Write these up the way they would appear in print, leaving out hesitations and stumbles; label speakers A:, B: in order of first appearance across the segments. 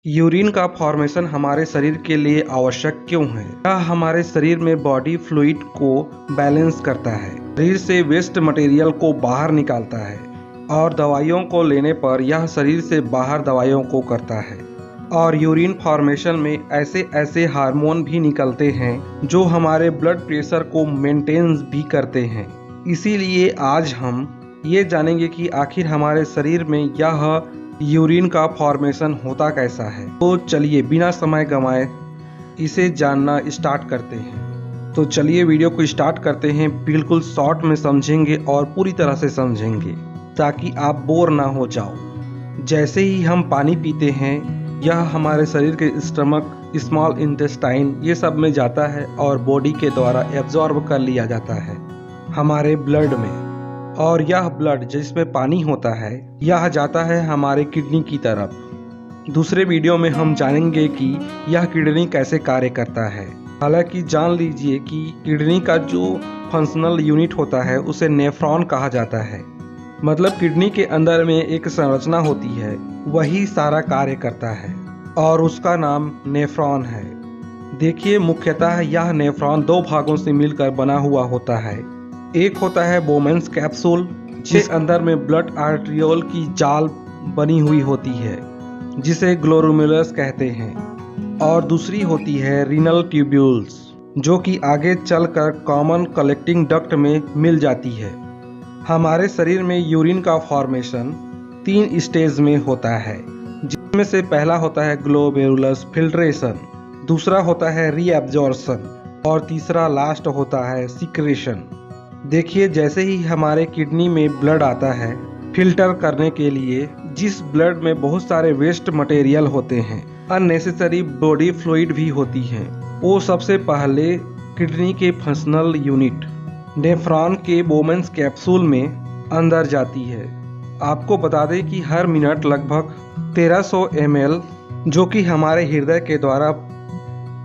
A: Urine का formation हमारे शरीर के लिए आवश्यक क्यों है? यह हमारे शरीर में बॉडी फ्लूइड को बैलेंस करता है, शरीर से वेस्ट मटेरियल को बाहर निकालता है और दवाइयों को लेने पर यह शरीर से बाहर दवाइयों को करता है। और यूरिन फॉर्मेशन में ऐसे ऐसे हार्मोन भी निकलते हैं जो हमारे ब्लड प्रेशर को मेंटेन भी करते हैं। इसीलिए आज हम ये जानेंगे कि आखिर हमारे शरीर में यह यूरिन का फॉर्मेशन होता कैसा है। तो चलिए बिना समय गंवाए इसे जानना स्टार्ट करते हैं। तो चलिए वीडियो को स्टार्ट करते हैं। बिल्कुल शॉर्ट में समझेंगे और पूरी तरह से समझेंगे ताकि आप बोर ना हो जाओ। जैसे ही हम पानी पीते हैं यह हमारे शरीर के स्टमक, स्मॉल इंटेस्टाइन ये सब में जाता है और बॉडी के द्वारा एब्जॉर्ब कर लिया जाता है हमारे ब्लड में। और यह ब्लड जिसमें पानी होता है यह जाता है हमारे किडनी की तरफ। दूसरे वीडियो में हम जानेंगे कि यह किडनी कैसे कार्य करता है। हालांकि जान लीजिए कि किडनी का जो फंक्शनल यूनिट होता है उसे नेफ्रॉन कहा जाता है। मतलब किडनी के अंदर में एक संरचना होती है, वही सारा कार्य करता है और उसका नाम नेफ्रॉन है। देखिए मुख्यतः यह नेफ्रॉन दो भागों से मिलकर बना हुआ होता है। एक होता है बोमेन्स कैप्सूल, जिसके अंदर में ब्लड आर्ट्रियोल की जाल बनी हुई होती है जिसे ग्लोमेरुलस कहते हैं। और दूसरी होती है रीनल ट्यूब्यूल्स जो कि आगे चलकर कॉमन कलेक्टिंग डक्ट में मिल जाती है। हमारे शरीर में यूरिन का फॉर्मेशन 3 स्टेज में होता है, जिसमें से पहला होता है ग्लोमेरुलस फिल्ट्रेशन, दूसरा होता है रीएब्जॉर्प्शन और तीसरा लास्ट होता है सिक्रेशन। देखिए जैसे ही हमारे किडनी में ब्लड आता है फिल्टर करने के लिए, जिस ब्लड में बहुत सारे वेस्ट मटेरियल होते हैं, अननेसेसरी बॉडी फ्लूइड भी होती हैं, वो सबसे पहले किडनी के फंक्शनल यूनिट नेफ्रॉन के बोमेन्स कैप्सूल में अंदर जाती है। आपको बता दें कि हर मिनट लगभग 1300 ml जो कि हमारे हृदय के द्वारा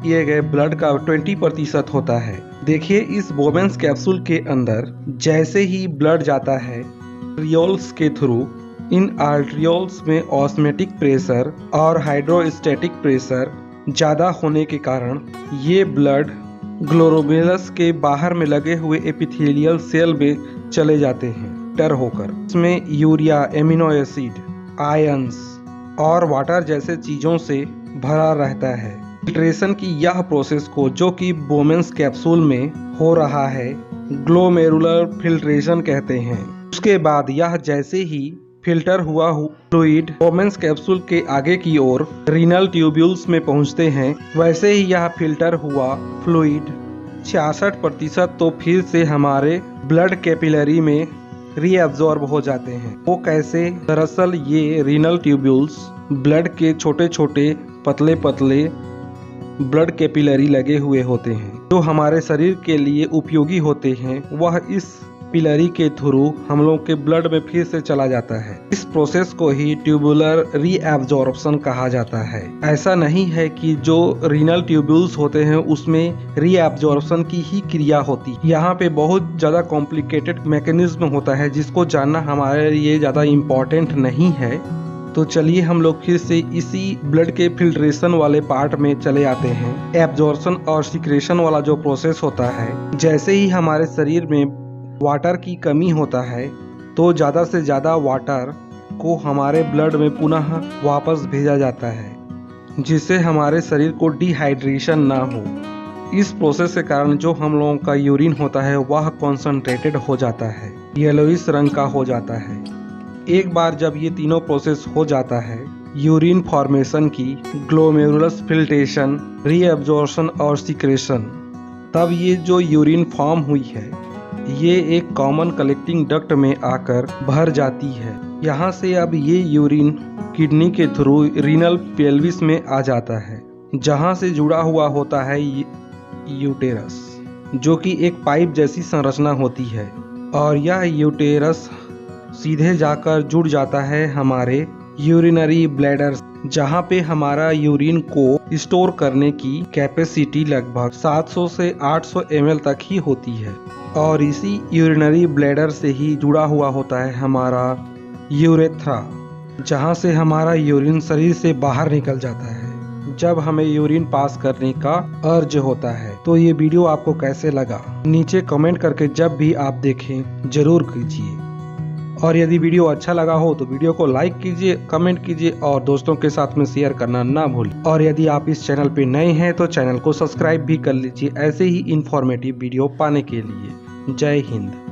A: किए गए ब्लड का 20% होता है। देखिए इस बोमेन्स कैप्सूल के अंदर जैसे ही ब्लड जाता है आर्ट्रियोल्स के थ्रू, इन आर्ट्रियोल्स में ऑस्मेटिक प्रेशर और हाइड्रोस्टैटिक प्रेशर ज़्यादा होने के कारण ये ब्लड ग्लोमेरुलस के बाहर में लगे हुए एपिथेलियल सेल में चले जाते हैं टर होकर। इसमें यूरिया, एमिनो एसिड, आयंस और वाटर जैसे चीज़ों से भरा रहता है। फिल्ट्रेशन की यह प्रोसेस को जो कि बोमेन्स कैप्सूल में हो रहा है ग्लोमेरुलर फिल्ट्रेशन कहते हैं। उसके बाद यह जैसे ही फिल्टर हुआ फ्लूइड बोमेन्स कैप्सूल के आगे की ओर रीनल ट्यूब्यूल्स में पहुंचते हैं, वैसे ही यह फिल्टर हुआ फ्लूइड 66% तो फिर से हमारे ब्लड कैपिलरी में रीअब्जॉर्ब हो जाते हैं। वो कैसे? दरअसल ये रीनल ट्यूब्यूल्स ब्लड के छोटे छोटे पतले पतले ब्लड कैपिलरी लगे हुए होते हैं जो हमारे शरीर के लिए उपयोगी होते हैं। वह इस पिलरी के थ्रू हम लोग के ब्लड में फिर से चला जाता है। इस प्रोसेस को ही ट्यूबुलर रीएब्जॉर्प्शन कहा जाता है। ऐसा नहीं है कि जो रीनल ट्यूब्यूल्स होते हैं उसमें रीएब्जॉर्प्शन की ही क्रिया होती। यहाँ पे बहुत ज़्यादा कॉम्प्लिकेटेड मैकेनिज्म होता है जिसको जानना हमारे लिए ज़्यादा इम्पोर्टेंट नहीं है। तो चलिए हम लोग फिर से इसी ब्लड के फिल्ट्रेशन वाले पार्ट में चले आते हैं। एब्जॉर्प्शन और सिक्रेशन वाला जो प्रोसेस होता है, जैसे ही हमारे शरीर में वाटर की कमी होता है तो ज़्यादा से ज़्यादा वाटर को हमारे ब्लड में पुनः वापस भेजा जाता है, जिससे हमारे शरीर को डिहाइड्रेशन ना हो। इस प्रोसेस के कारण जो हम लोगों का यूरिन होता है वह कॉन्सनट्रेटेड हो जाता है, येलोइश रंग का हो जाता है। एक बार जब ये तीनों प्रोसेस हो जाता है यूरिन फॉर्मेशन की, ग्लोमेरुलस फिल्ट्रेशन, रीअब्जॉर्प्शन और सिक्रेशन, तब ये जो यूरिन फॉर्म हुई है ये एक कॉमन कलेक्टिंग डक्ट में आकर भर जाती है। यहाँ से अब ये यूरिन किडनी के थ्रू रीनल पेल्विस में आ जाता है, जहाँ से जुड़ा हुआ होता है यूटेरस, जो कि एक पाइप जैसी संरचना होती है। और यह यूटेरस सीधे जाकर जुड़ जाता है हमारे यूरिनरी ब्लैडर, जहाँ पे हमारा यूरिन को स्टोर करने की कैपेसिटी लगभग 700 से 800 ml तक ही होती है। और इसी यूरिनरी ब्लैडर से ही जुड़ा हुआ होता है हमारा यूरेथ्रा, जहाँ से हमारा यूरिन शरीर से बाहर निकल जाता है जब हमें यूरिन पास करने का अर्ज होता है। तो ये वीडियो आपको कैसे लगा नीचे कमेंट करके जब भी आप देखें जरूर कीजिए। और यदि वीडियो अच्छा लगा हो तो वीडियो को लाइक कीजिए, कमेंट कीजिए और दोस्तों के साथ में शेयर करना ना भूलें। और यदि आप इस चैनल पे नए हैं तो चैनल को सब्सक्राइब भी कर लीजिए ऐसे ही इंफॉर्मेटिव वीडियो पाने के लिए। जय हिंद।